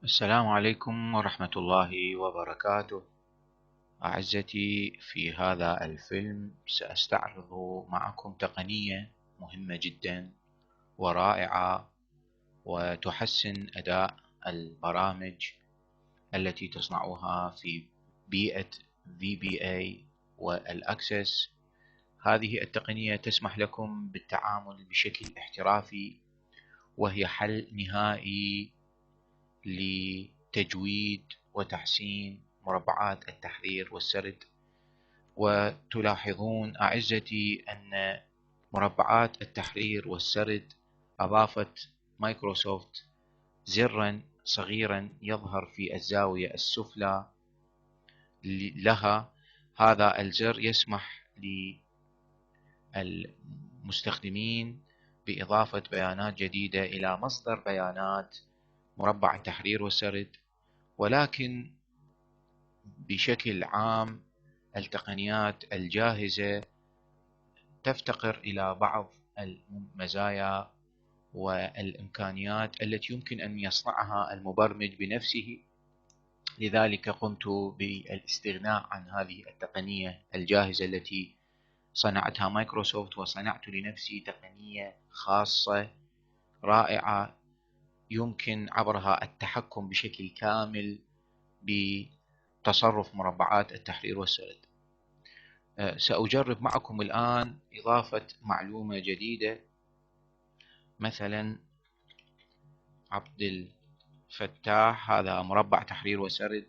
السلام عليكم ورحمة الله وبركاته. أعزتي، في هذا الفيلم سأستعرض معكم تقنية مهمة جدا ورائعة وتحسن أداء البرامج التي تصنعها في بيئة VBA والأكسس. هذه التقنية تسمح لكم بالتعامل بشكل احترافي، وهي حل نهائي لتجويد وتحسين مربعات التحرير والسرد. وتلاحظون أعزتي أن مربعات التحرير والسرد أضافت مايكروسوفت زرا صغيرا يظهر في الزاوية السفلى لها. هذا الزر يسمح للمستخدمين بإضافة بيانات جديدة إلى مصدر بيانات مربع التحرير والسرد. ولكن بشكل عام التقنيات الجاهزة تفتقر إلى بعض المزايا والإمكانيات التي يمكن أن يصنعها المبرمج بنفسه. لذلك قمت بالاستغناء عن هذه التقنية الجاهزة التي صنعتها مايكروسوفت، وصنعت لنفسي تقنية خاصة رائعة يمكن عبرها التحكم بشكل كامل بتصرف مربعات التحرير والسرد. سأجرب معكم الآن إضافة معلومة جديدة، مثلا عبد الفتاح، هذا مربع تحرير وسرد،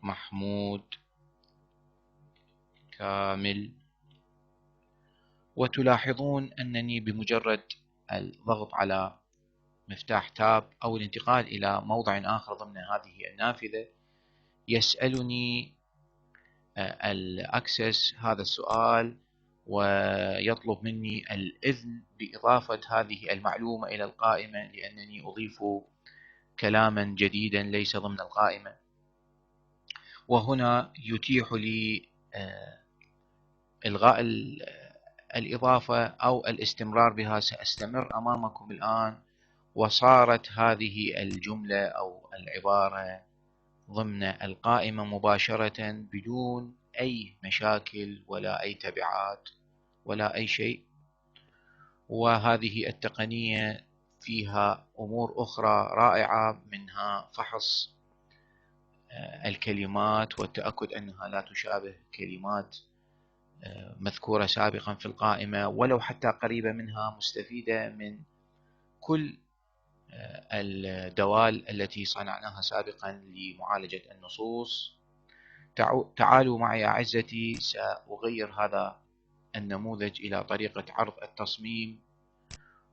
محمود كامل. وتلاحظون أنني بمجرد الضغط على مفتاح تاب أو الانتقال إلى موضع آخر ضمن هذه النافذة يسألني الأكسس هذا السؤال، ويطلب مني الإذن بإضافة هذه المعلومة إلى القائمة، لأنني أضيف كلاما جديدا ليس ضمن القائمة. وهنا يتيح لي إلغاء الإضافة أو الاستمرار بها. سأستمر أمامكم الآن، وصارت هذه الجملة أو العبارة ضمن القائمة مباشرة بدون أي مشاكل ولا أي تبعات ولا أي شيء. وهذه التقنية فيها أمور أخرى رائعة، منها فحص الكلمات والتأكد أنها لا تشابه كلمات مذكورة سابقا في القائمة، ولو حتى قريبة منها، مستفيدة من كل الدوال التي صنعناها سابقا لمعالجة النصوص. تعالوا معي أعزتي، سأغير هذا النموذج إلى طريقة عرض التصميم،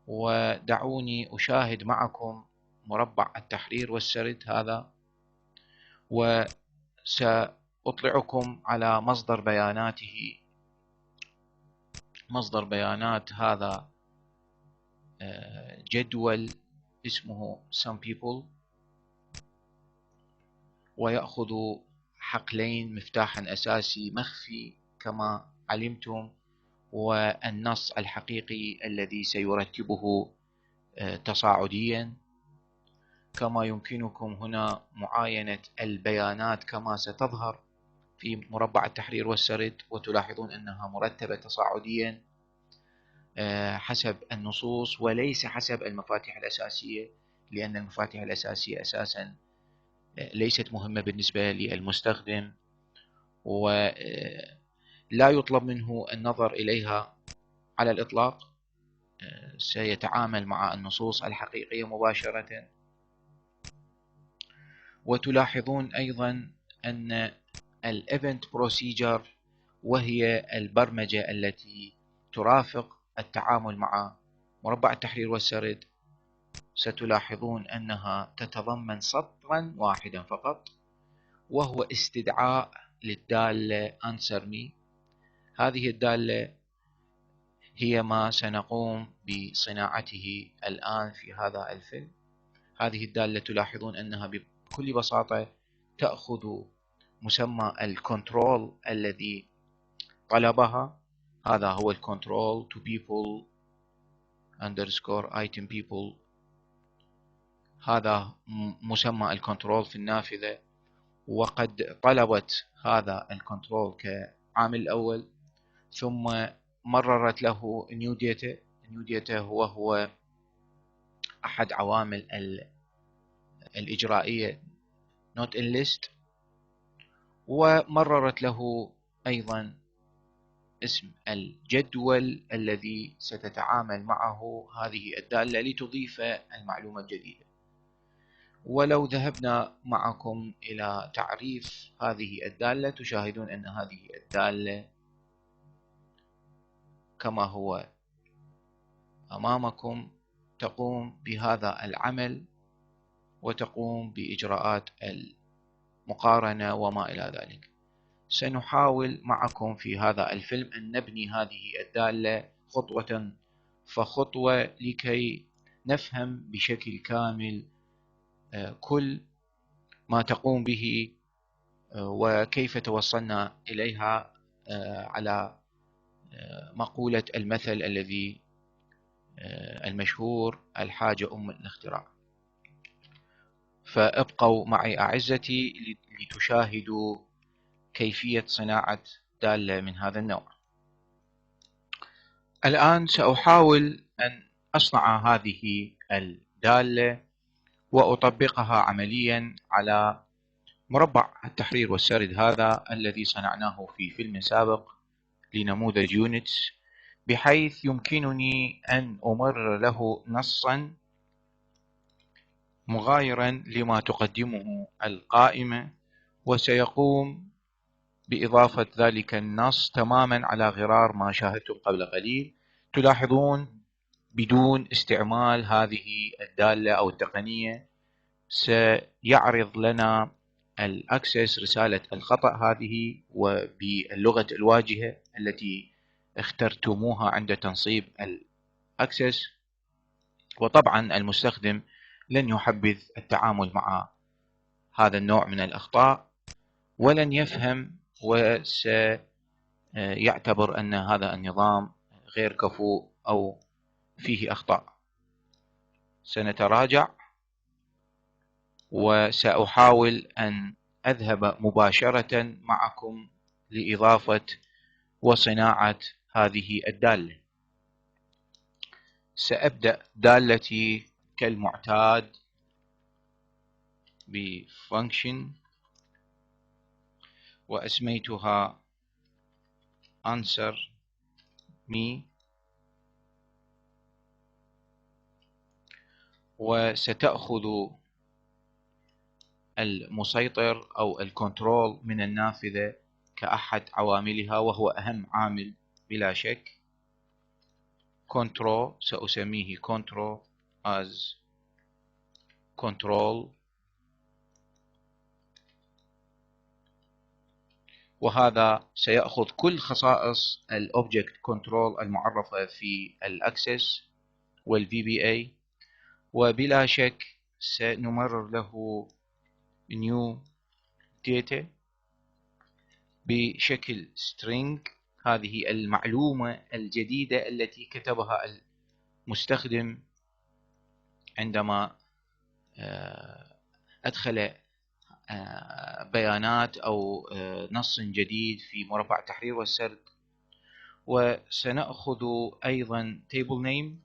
ودعوني أشاهد معكم مربع التحرير والسرد هذا، وسأطلعكم على مصدر بياناته. مصدر بيانات هذا جدول اسمه some people، ويأخذ حقلين، مفتاحا أساسي مخفي كما علمتم، والنص الحقيقي الذي سيرتبه تصاعديا. كما يمكنكم هنا معاينة البيانات كما ستظهر في مربع التحرير والسرد، وتلاحظون أنها مرتبة تصاعديا حسب النصوص وليس حسب المفاتيح الأساسية، لأن المفاتيح الأساسية أساسا ليست مهمة بالنسبة للمستخدم، ولا يطلب منه النظر إليها على الإطلاق. سيتعامل مع النصوص الحقيقية مباشرة. وتلاحظون أيضا أن الإيفنت بروسيجر، وهي البرمجة التي ترافق التعامل مع مربع التحرير والسرد، ستلاحظون أنها تتضمن سطرا واحدا فقط، وهو استدعاء للدالة answer me. هذه الدالة هي ما سنقوم بصناعته الآن في هذا الفيلم. هذه الدالة تلاحظون أنها بكل بساطة تأخذ مسمى الكنترول الذي طلبها. هذا هو الكنترول to people underscore item people. هذا مسمى الكنترول في النافذة، وقد طلبت هذا الكنترول كعامل الأول، ثم مررت له new data. new data هو أحد عوامل الإجرائية not in list، ومررت له أيضا اسم الجدول الذي ستتعامل معه هذه الدالة لتضيف المعلومة الجديدة. ولو ذهبنا معكم إلى تعريف هذه الدالة تشاهدون أن هذه الدالة كما هو أمامكم تقوم بهذا العمل وتقوم بإجراءات المقارنة وما إلى ذلك. سنحاول معكم في هذا الفيلم أن نبني هذه الدالة خطوة فخطوة لكي نفهم بشكل كامل كل ما تقوم به وكيف توصلنا إليها على مقولة المثل الذي المشهور: الحاجة أم الاختراع. فابقوا معي أعزتي لتشاهدوا كيفية صناعة دالة من هذا النوع. الآن سأحاول أن أصنع هذه الدالة وأطبقها عمليا على مربع التحرير والسرد هذا الذي صنعناه في فيلم سابق لنموذج يونتس، بحيث يمكنني أن أمرر له نصا مغايرا لما تقدمه القائمة، وسيقوم بإضافة ذلك النص تماما على غرار ما شاهدتم قبل قليل. تلاحظون بدون استعمال هذه الدالة أو التقنية سيعرض لنا الأكسس رسالة الخطأ هذه وباللغة الواجهة التي اخترتموها عند تنصيب الأكسس. وطبعا المستخدم لن يحبذ التعامل مع هذا النوع من الأخطاء ولن يفهم وسيعتبر أن هذا النظام غير كفؤ أو فيه أخطاء. سنتراجع وسأحاول أن أذهب مباشرة معكم لإضافة وصناعة هذه الدالة. سأبدأ دالتي كالمعتاد بفانكشن وأسميتها answer me، وستأخذ المسيطر أو الكنترول من النافذة كأحد عواملها، وهو أهم عامل بلا شك. control سأسميه control as control، وهذا سيأخذ كل خصائص الأوبجكت كنترول المعرفة في الأكسس والفي بي اي، وبلا شك سنمرر له new data بشكل string، هذه المعلومة الجديدة التي كتبها المستخدم عندما أدخل بيانات أو نص جديد في مربع التحرير والسرد. وسنأخذ أيضا table name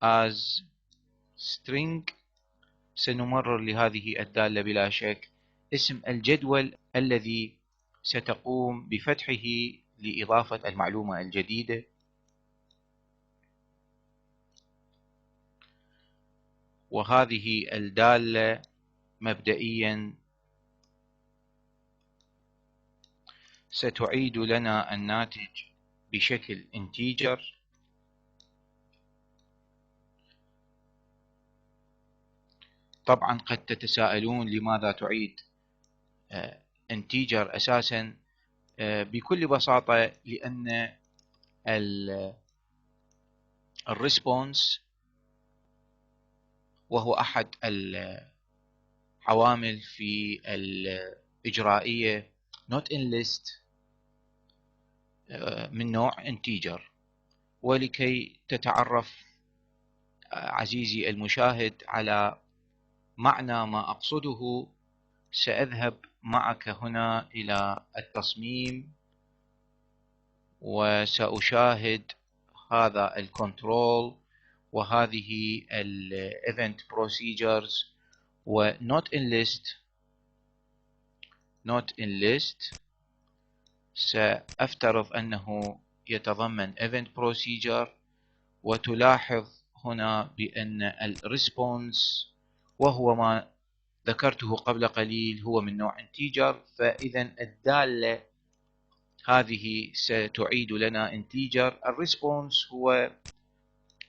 as string. سنمرر لهذه الدالة بلا شك اسم الجدول الذي ستقوم بفتحه لإضافة المعلومة الجديدة. وهذه الدالة مبدئيا ستعيد لنا الناتج بشكل انتيجر. طبعا قد تتساءلون لماذا تعيد انتيجر أساسا؟ بكل بساطة لأن الريسبونس وهو أحد العوامل في الإجرائية not in list من نوع integer، ولكي تتعرف عزيزي المشاهد على معنى ما أقصده، سأذهب معك هنا إلى التصميم وسأشاهد هذا الكنترول وهذه الإيفنت procedures و not in list سأفترض أنه يتضمن event procedure، وتلاحظ هنا بأن الريسبونس وهو ما ذكرته قبل قليل هو من نوع integer، فإذا الدالة هذه ستعيد لنا integer. الريسبونس هو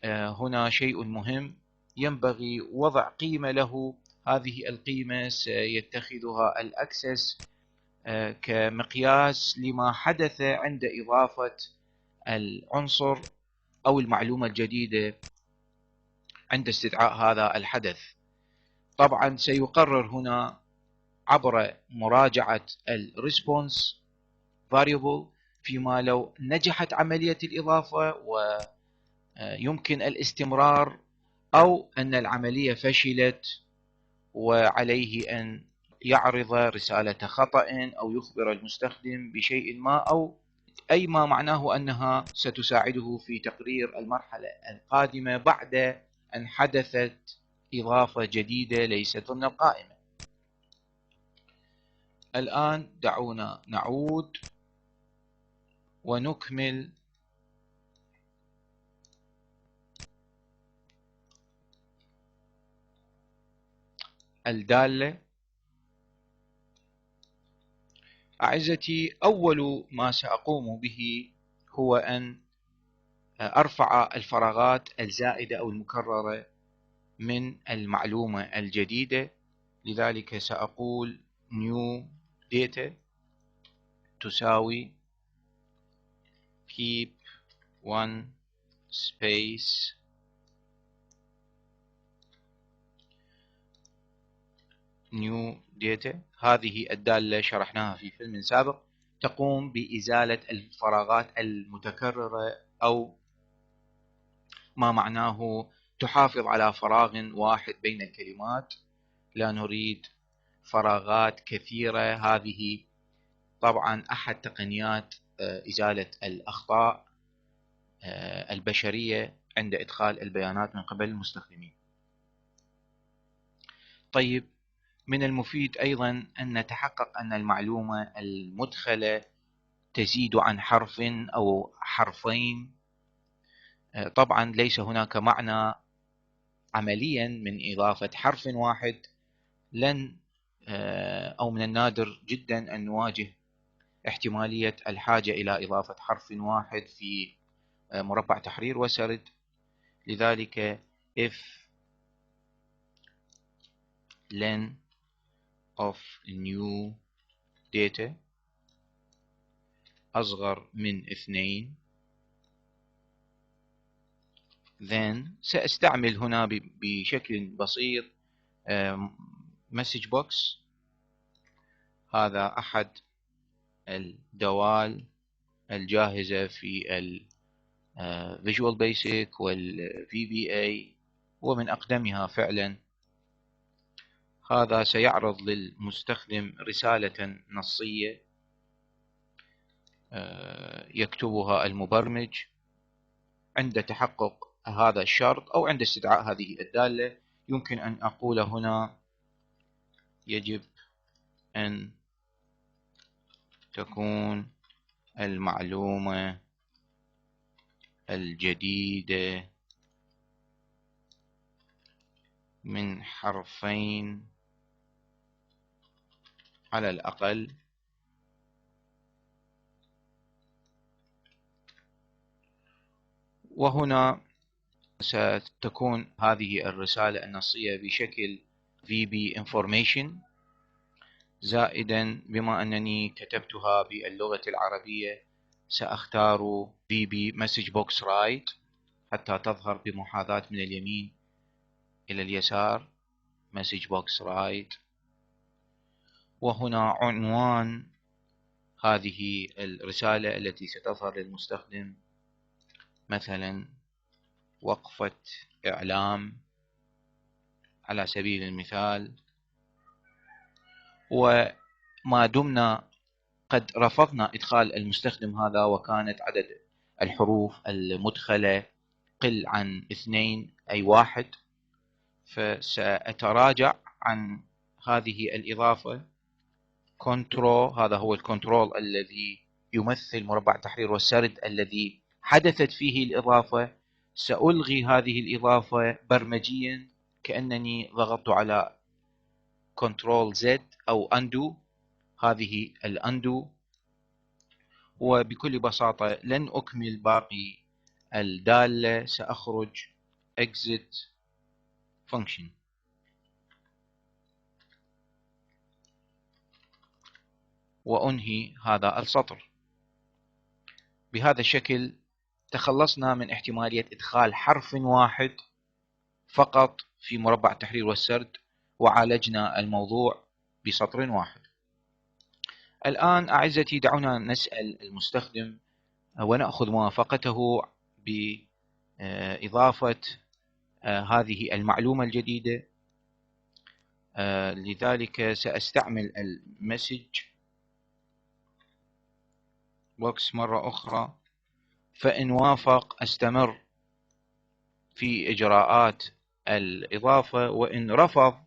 هنا شيء مهم، ينبغي وضع قيمة له. هذه القيمة سيتخذها الأكسس كمقياس لما حدث عند إضافة العنصر أو المعلومة الجديدة عند استدعاء هذا الحدث. طبعا سيقرر هنا عبر مراجعة الريسبونس variable فيما لو نجحت عملية الإضافة ويمكن الاستمرار، أو أن العملية فشلت وعليه أن يعرض رسالة خطأ أو يخبر المستخدم بشيء ما، أو أي ما معناه أنها ستساعده في تقرير المرحلة القادمة بعد أن حدثت إضافة جديدة ليست ضمن القائمة. الآن دعونا نعود ونكمل الدالة. أعزتي، أول ما سأقوم به هو أن أرفع الفراغات الزائدة أو المكررة من المعلومة الجديدة. لذلك سأقول new data تساوي keep one space new data. هذه الدالة شرحناها في فيلم سابق، تقوم بإزالة الفراغات المتكررة، أو ما معناه تحافظ على فراغ واحد بين الكلمات، لا نريد فراغات كثيرة. هذه طبعا أحد تقنيات إزالة الأخطاء البشرية عند إدخال البيانات من قبل المستخدمين. طيب، من المفيد أيضا أن نتحقق أن المعلومة المدخلة تزيد عن حرف أو حرفين. طبعا ليس هناك معنى عمليا من إضافة حرف واحد. لن أو من النادر جدا أن نواجه احتمالية الحاجة إلى إضافة حرف واحد في مربع تحرير وسرد. لذلك if len of new data أصغر من 2، then سأستعمل هنا بشكل بسيط message box. هذا أحد الدوال الجاهزة في ال Visual Basic وال VBA ومن أقدمها فعلا. هذا سيعرض للمستخدم رسالة نصية يكتبها المبرمج عند تحقق هذا الشرط أو عند استدعاء هذه الدالة. يمكن أن أقول هنا يجب أن تكون المعلومة الجديدة من حرفين على الأقل. وهنا ستكون هذه الرسالة النصية بشكل VB information زائدا. بما أنني كتبتها باللغة العربية سأختار VB message box right حتى تظهر بمحاذاة من اليمين إلى اليسار message box right. وهنا عنوان هذه الرسالة التي ستظهر للمستخدم مثلا وقفة إعلام على سبيل المثال. وما دمنا قد رفضنا إدخال المستخدم هذا وكانت عدد الحروف المدخلة قل عن 2 أي 1، فسأتراجع عن هذه الإضافة. كنترول، هذا هو الكنترول الذي يمثل مربع التحرير والسرد الذي حدثت فيه الإضافة. سألغي هذه الإضافة برمجيا كأنني ضغطت على كنترول Z أو undo، هذه الأندو. وبكل بساطة لن أكمل باقي الدالة، سأخرج exit function وأنهي هذا السطر. بهذا الشكل تخلصنا من احتمالية إدخال حرف واحد فقط في مربع التحرير والسرد، وعالجنا الموضوع بسطر واحد. الآن أعزتي دعونا نسأل المستخدم ونأخذ موافقته بإضافة هذه المعلومة الجديدة. لذلك سأستعمل المسج بوكس مرة أخرى، فإن وافق أستمر في إجراءات الإضافة، وإن رفض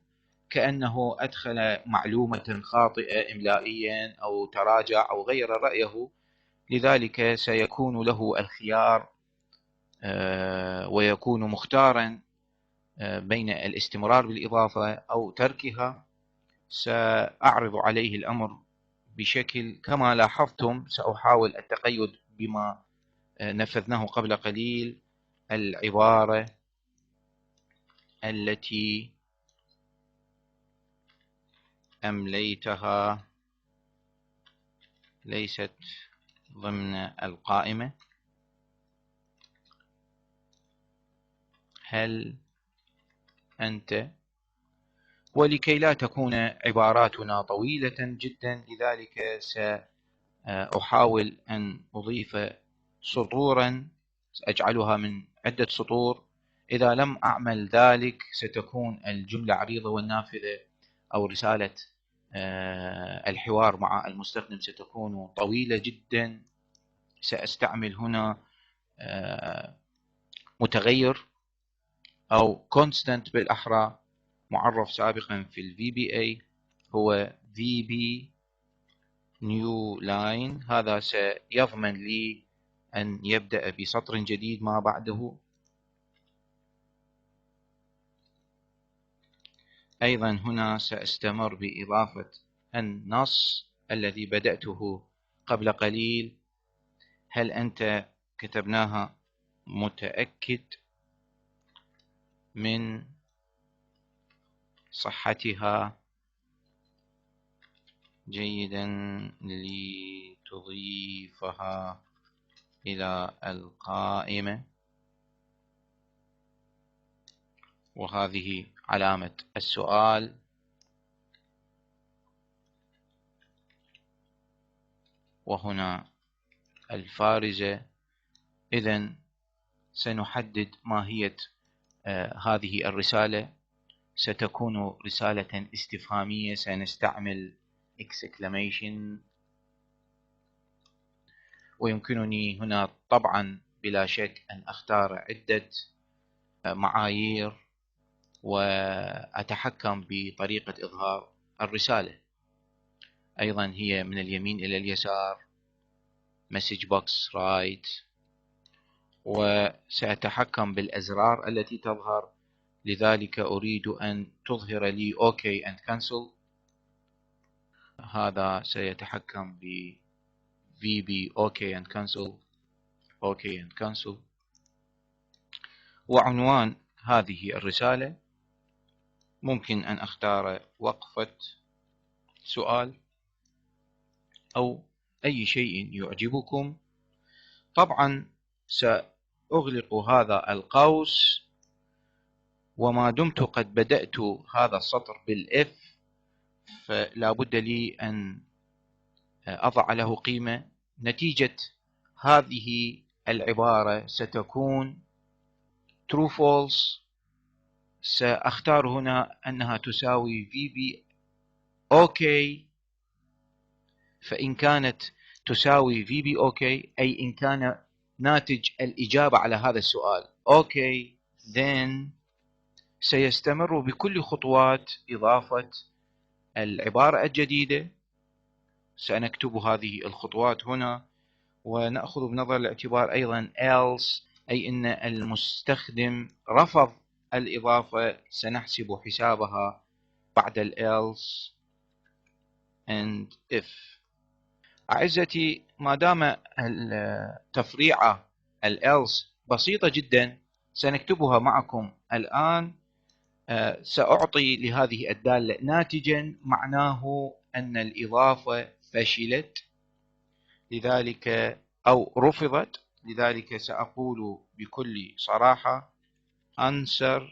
كأنه أدخل معلومة خاطئة إملائيا أو تراجع أو غير رأيه. لذلك سيكون له الخيار ويكون مختارا بين الاستمرار بالإضافة أو تركها. سأعرض عليه الأمر بشكل كما لاحظتم. سأحاول التقيد بما نفذناه قبل قليل. العبارة التي أمليتها ليست ضمن القائمة. هل أنت؟ ولكي لا تكون عباراتنا طويلة جدا، لذلك سأحاول أن أضيف سطورا، سأجعلها من عدة سطور. إذا لم أعمل ذلك ستكون الجملة عريضة والنافذة أو رسالة الحوار مع المستخدم ستكون طويلة جدا. سأستعمل هنا متغير أو constant بالأحرى معرف سابقا في ال VBA هو VB new line. هذا سيضمن لي أن يبدأ بسطر جديد ما بعده. أيضا هنا سأستمر بإضافة النص الذي بدأته قبل قليل. هل أنت؟ كتبناها متأكد من صحتها، جيدا لتضيفها إلى القائمة. وهذه علامة السؤال. وهنا الفارزة. إذن سنحدد ماهية هذه الرسالة. ستكون رسالة استفهامية، سنستعمل exclamation. ويمكنني هنا طبعا بلا شك أن أختار عدة معايير وأتحكم بطريقة إظهار الرسالة. أيضا هي من اليمين إلى اليسار message box right. وسأتحكم بالأزرار التي تظهر، لذلك أريد أن تظهر لي OK and cancel. هذا سيتحكم ب VB OK and cancel OK and cancel. وعنوان هذه الرسالة ممكن أن أختار وقفة سؤال أو أي شيء يعجبكم. طبعا سأغلق هذا القوس، وما دمت قد بدأت هذا السطر بالF فلا بد لي أن أضع له قيمة. نتيجة هذه العبارة ستكون true false. سأختار هنا أنها تساوي VB OK. فإن كانت تساوي VB OK أي إن كان ناتج الإجابة على هذا السؤال OK، then سيستمر بكل خطوات إضافة العبارة الجديدة. سنكتب هذه الخطوات هنا، ونأخذ بنظر الاعتبار أيضا else، أي أن المستخدم رفض الإضافة سنحسب حسابها بعد else and if. أعزتي، ما دام التفريعة else بسيطة جدا سنكتبها معكم الآن. سأعطي لهذه الدالة ناتجا معناه أن الإضافة فشلت لذلك أو رفضت، لذلك سأقول بكل صراحة answer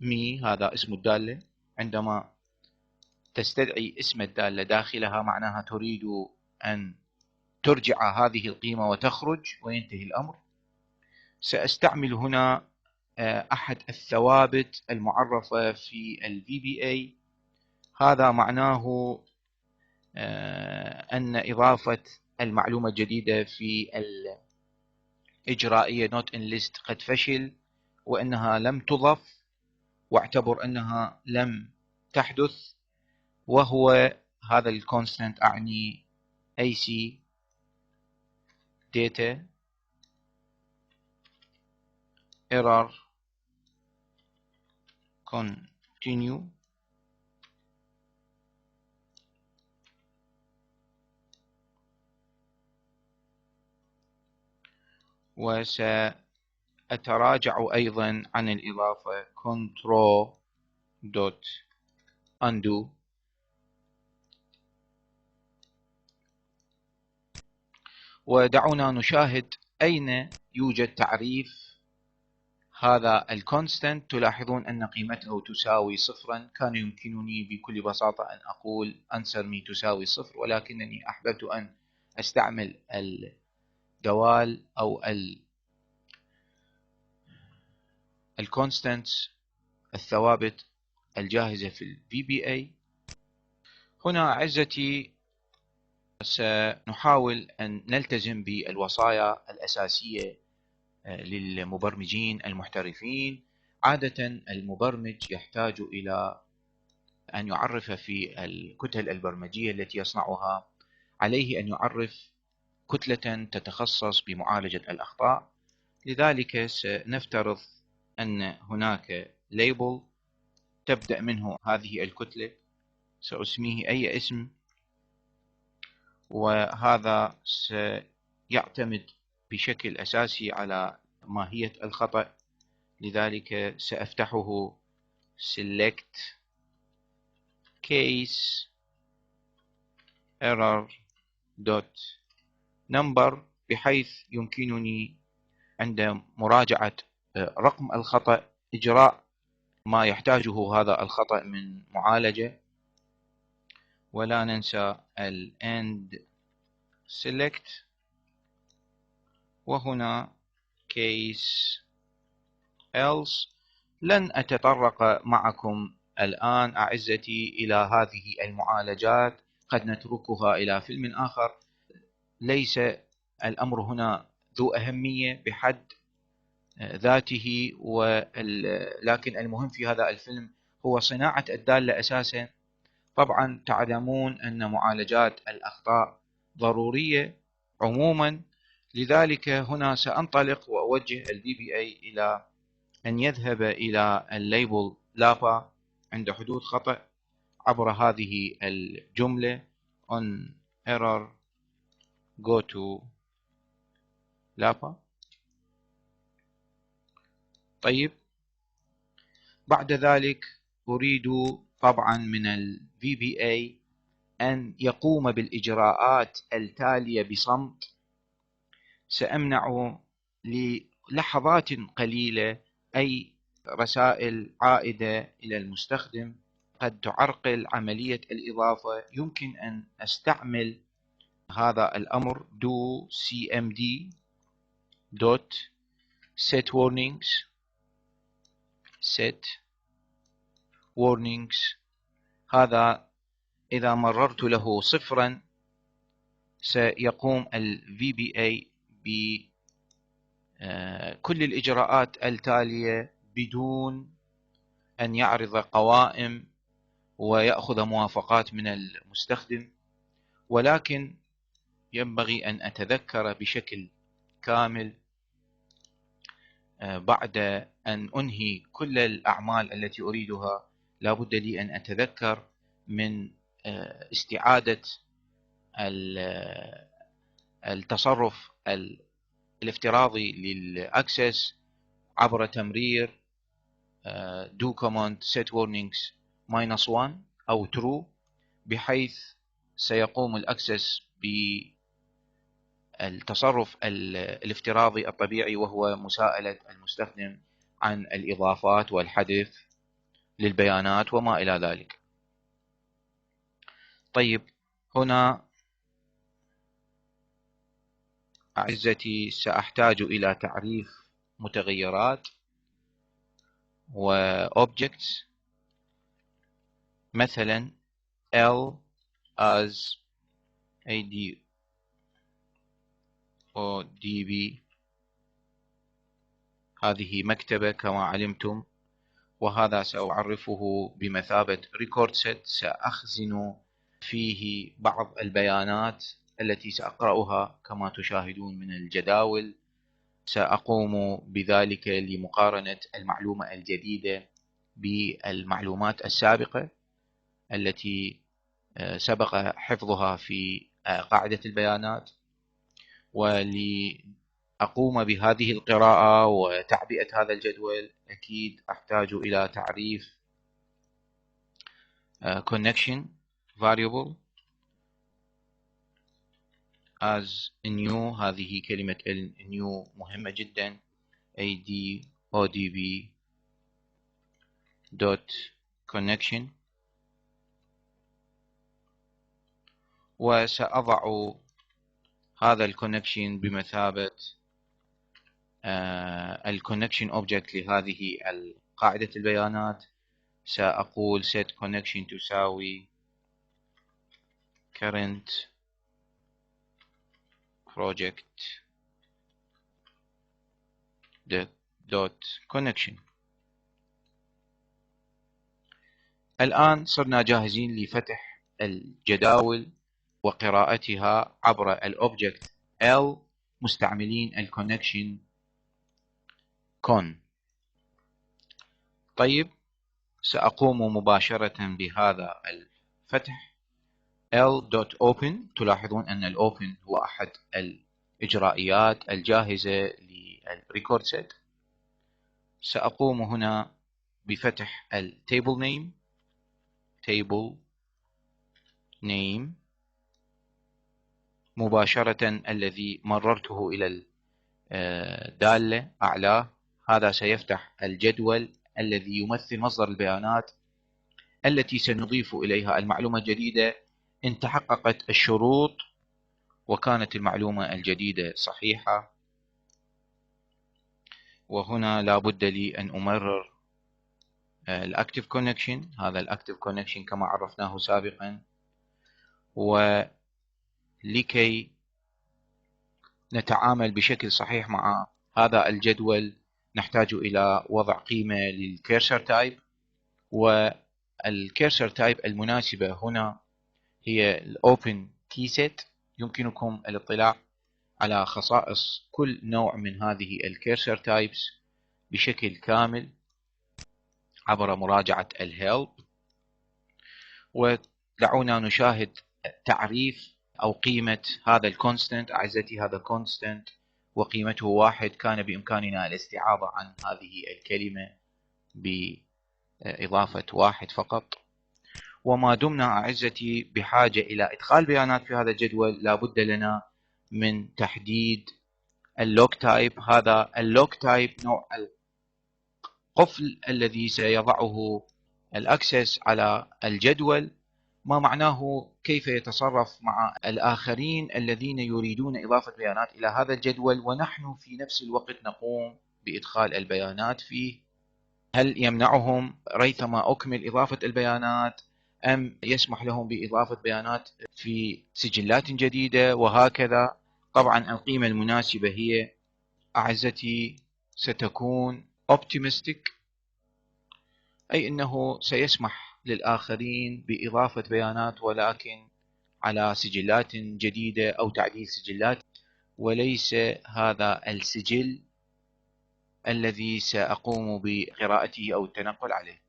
me، هذا اسم الدالة. عندما تستدعي اسم الدالة داخلها معناها تريد أن ترجع هذه القيمة وتخرج وينتهي الأمر. سأستعمل هنا أحد الثوابت المعرفة في ال VBA. هذا معناه أن إضافة المعلومة الجديدة في الإجرائية not in list قد فشل، وأنها لم تضف، واعتبر أنها لم تحدث، وهو هذا الكونستانت أعني AC data error continue. وسأتراجع أيضا عن الإضافة control.undo. ودعونا نشاهد أين يوجد تعريف هذا الكونستانت. تلاحظون أن قيمته تساوي صفرا. كان يمكنني بكل بساطة أن أقول answer me تساوي صفر، ولكنني أحببت أن أستعمل الدوال أو الكونستانتس الثوابت الجاهزة في ال VBA. هنا أعزتي سنحاول أن نلتزم بالوصايا الأساسية للمبرمجين المحترفين. عادة المبرمج يحتاج إلى أن يعرف في الكتل البرمجية التي يصنعها، عليه أن يعرف كتلة تتخصص بمعالجة الأخطاء. لذلك سنفترض أن هناك label تبدأ منه هذه الكتلة، سأسميه أي اسم، وهذا سيعتمد بشكل أساسي على ماهية الخطأ. لذلك سأفتحه select case error dot number، بحيث يمكنني عند مراجعة رقم الخطأ إجراء ما يحتاجه هذا الخطأ من معالجة. ولا ننسى ال end select، وهنا case else. لن أتطرق معكم الآن أعزتي إلى هذه المعالجات، قد نتركها إلى فيلم آخر. ليس الأمر هنا ذو أهمية بحد ذاته، لكن المهم في هذا الفيلم هو صناعة الدالة أساسا. طبعا تعلمون أن معالجات الأخطاء ضرورية عموما، لذلك هنا سأنطلق وأوجه ال VBA إلى أن يذهب إلى الليبل لابا عند حدوث خطأ عبر هذه الجملة on error go to لابا. طيب، بعد ذلك أريد طبعا من ال VBA أن يقوم بالإجراءات التالية بصمت. سأمنع للحظات قليلة أي رسائل عائدة إلى المستخدم قد تعرقل عملية الإضافة. يمكن أن أستعمل هذا الأمر do cmd dot set warnings. هذا إذا مررت له صفرا سيقوم ال VBA بكل الإجراءات التالية بدون أن يعرض قوائم ويأخذ موافقات من المستخدم، ولكن ينبغي أن أتذكر بشكل كامل بعد أن أنهي كل الأعمال التي أريدها لا بد لي أن أتذكر من استعادة التصرف الافتراضي للأكسس عبر تمرير do command set warnings -1 أو true، بحيث سيقوم الأكسس بالتصرف الافتراضي الطبيعي، وهو مساءلة المستخدم عن الإضافات والحذف للبيانات وما إلى ذلك. طيب، هنا أعزتي سأحتاج إلى تعريف متغيرات وobjects، مثلا L as AD أو DB. هذه مكتبة كما علمتم، وهذا سأعرفه بمثابة record set سأخزن فيه بعض البيانات التي سأقرأها كما تشاهدون من الجداول. سأقوم بذلك لمقارنة المعلومة الجديدة بالمعلومات السابقة التي سبق حفظها في قاعدة البيانات، ولأقوم بهذه القراءة وتعبئة هذا الجدول أكيد أحتاج إلى تعريف connection variable as new. هذه كلمة new مهمة جدا. AD ODB dot connection، وسأضع هذا الكونكشن بمثابة الكونكشن اوبجكت لهذه قاعدة البيانات. سأقول set connection تساوي current project dot connection. الآن صرنا جاهزين لفتح الجداول وقراءتها عبر الأوبجكت L مستعملين الكونكشن con. طيب، سأقوم مباشرة بهذا الفتح L.open. تلاحظون أن الأوبن هو أحد الإجرائيات الجاهزة للريكورد سيت. سأقوم هنا بفتح التيبل نيم table name مباشرة، الذي مررته إلى الدالة أعلاه. هذا سيفتح الجدول الذي يمثل مصدر البيانات التي سنضيف إليها المعلومة الجديدة إن تحققت الشروط وكانت المعلومة الجديدة صحيحة. وهنا لا بد لي أن أمرر الأكتيف كونكشن. هذا الأكتيف كونكشن كما عرفناه سابقا، ولكي نتعامل بشكل صحيح مع هذا الجدول نحتاج إلى وضع قيمة للكيرسر تايب، والكيرسر تايب المناسبة هنا هي الأوبن كي سيت. يمكنكم الاطلاع على خصائص كل نوع من هذه الكيرسر تايبس بشكل كامل عبر مراجعة الهيلب. ودعونا نشاهد تعريف أو قيمة هذا الكونستنت. أعزتي، هذا كونستنت وقيمته 1. كان بإمكاننا الاستعاضة عن هذه الكلمة بإضافة 1 فقط. وما دمنا أعزتي بحاجة إلى إدخال بيانات في هذا الجدول، لا بد لنا من تحديد اللوج تايب. هذا اللوج تايب نوع القفل الذي سيضعه الأكسس على الجدول ما معناه كيف يتصرف مع الآخرين الذين يريدون إضافة بيانات إلى هذا الجدول ونحن في نفس الوقت نقوم بإدخال البيانات فيه. هل يمنعهم ريثما أكمل إضافة البيانات أم يسمح لهم بإضافة بيانات في سجلات جديدة وهكذا. طبعا القيمة المناسبة هي أعزتي ستكون optimistic، أي أنه سيسمح للآخرين بإضافة بيانات ولكن على سجلات جديدة أو تعديل سجلات، وليس هذا السجل الذي سأقوم بقراءته أو التنقل عليه.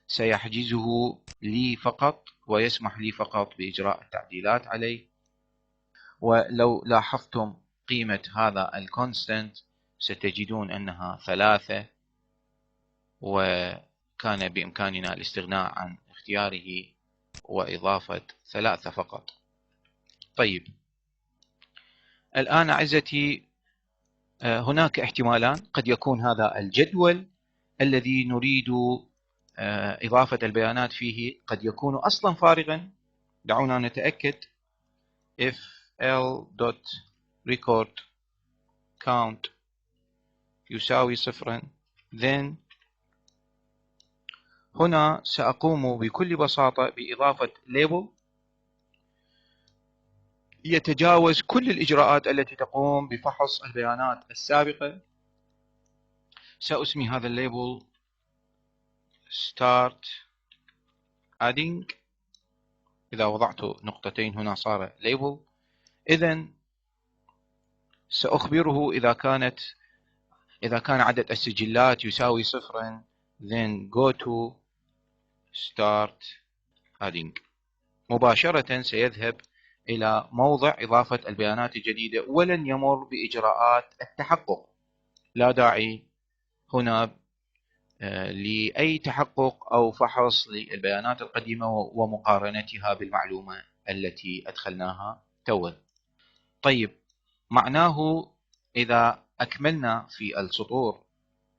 سيحجزه لي فقط ويسمح لي فقط بإجراء التعديلات عليه. ولو لاحظتم قيمة هذا الكونستنت ستجدون أنها 3، وكان بإمكاننا الاستغناء عن اختياره وإضافة 3 فقط. طيب الآن أعزتي هناك احتمالان. قد يكون هذا الجدول الذي نريد إضافة البيانات فيه قد يكون أصلا فارغا. دعونا نتأكد. if l.record count يساوي 0 then هنا سأقوم بكل بساطة بإضافة label يتجاوز كل الإجراءات التي تقوم بفحص البيانات السابقة. سأسمي هذا الليبل start adding. إذا وضعت نقطتين هنا صار label. إذن سأخبره إذا كان عدد السجلات يساوي 0 then go to start adding. مباشرة سيذهب إلى موضع إضافة البيانات الجديدة ولن يمر بإجراءات التحقق. لا داعي هنا لأي تحقق أو فحص للبيانات القديمة ومقارنتها بالمعلومة التي أدخلناها توا. طيب معناه إذا أكملنا في السطور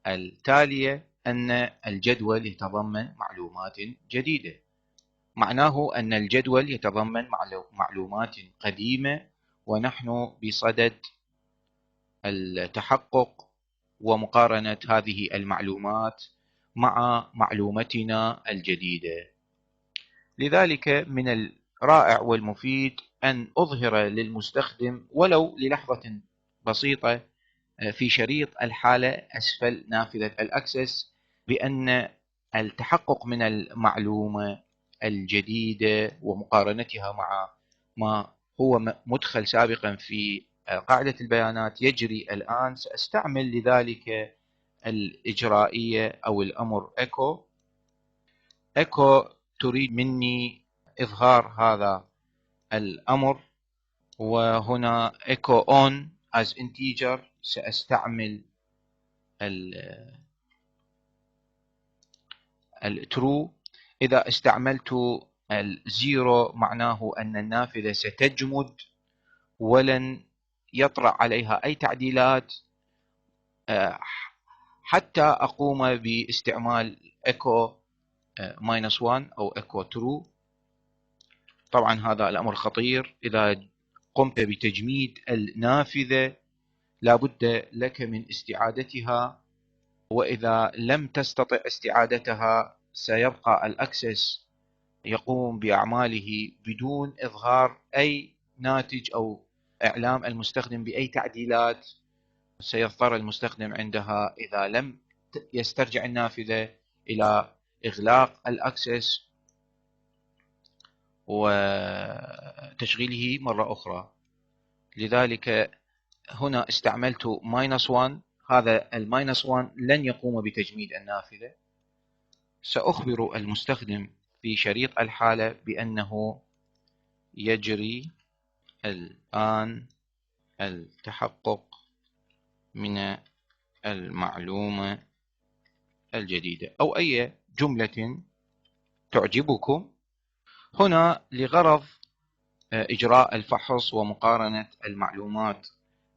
التالية أن الجدول يتضمن معلومات جديدة. معناه أن الجدول يتضمن معلومات قديمة ونحن بصدد التحقق ومقارنة هذه المعلومات مع معلومتنا الجديدة. لذلك من الرائع والمفيد أن أظهر للمستخدم ولو للحظة بسيطة في شريط الحالة أسفل نافذة الأكسس بأن التحقق من المعلومة الجديدة ومقارنتها مع ما هو مدخل سابقا في قاعدة البيانات يجري الآن. سأستعمل لذلك الإجرائية أو الأمر echo تريد مني إظهار هذا الأمر، وهنا echo on as integer سأستعمل true. إذا استعملت الزيرو معناه أن النافذة ستجمد ولن يطرأ عليها أي تعديلات حتى أقوم باستعمال echo -1 أو echo true. طبعا هذا الأمر خطير. إذا قمت بتجميد النافذة لابد لك من استعادتها، وإذا لم تستطع استعادتها سيبقى الأكسس يقوم بأعماله بدون إظهار أي ناتج أو إعلام المستخدم بأي تعديلات. سيضطر المستخدم عندها إذا لم يسترجع النافذة إلى إغلاق الأكسس وتشغيله مرة أخرى. لذلك هنا استعملت -1. هذا -1 لن يقوم بتجميد النافذة. سأخبر المستخدم في شريط الحالة بأنه يجري الآن التحقق من المعلومة الجديدة أو أي جملة تعجبكم. هنا لغرض إجراء الفحص ومقارنة المعلومات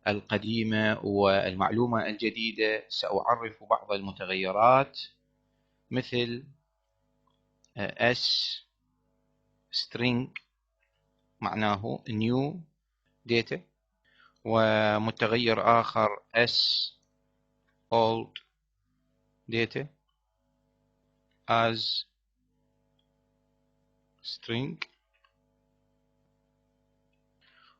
القديمة والمعلومة الجديدة سأعرف بعض المتغيرات مثل S string معناه new data، ومتغير آخر s old data as string.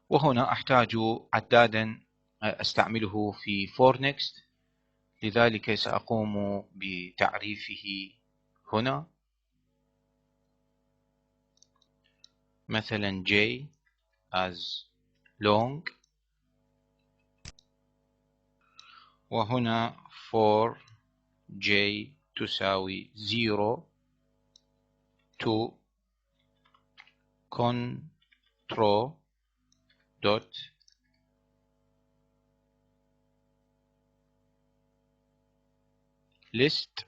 وهنا أحتاج عدادا أستعمله في forNext، لذلك سأقوم بتعريفه هنا، مثلا j as long، وهنا for j تساوي 0 to control dot list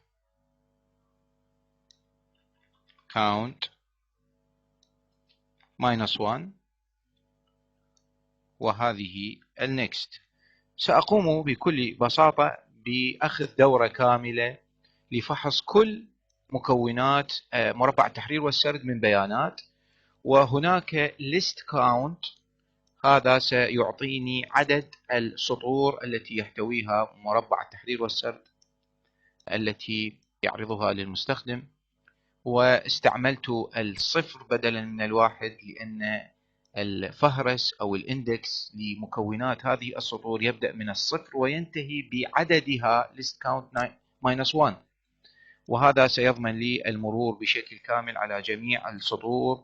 count -1، وهذه النكست. سأقوم بكل بساطة بأخذ دورة كاملة لفحص كل مكونات مربع التحرير والسرد من بيانات، وهناك list count، هذا سيعطيني عدد السطور التي يحتويها مربع التحرير والسرد التي يعرضها للمستخدم، واستعملت الصفر بدلا من الواحد لأن الفهرس أو الاندكس لمكونات هذه السطور يبدأ من الصفر وينتهي بعددها list count -1، وهذا سيضمن لي المرور بشكل كامل على جميع السطور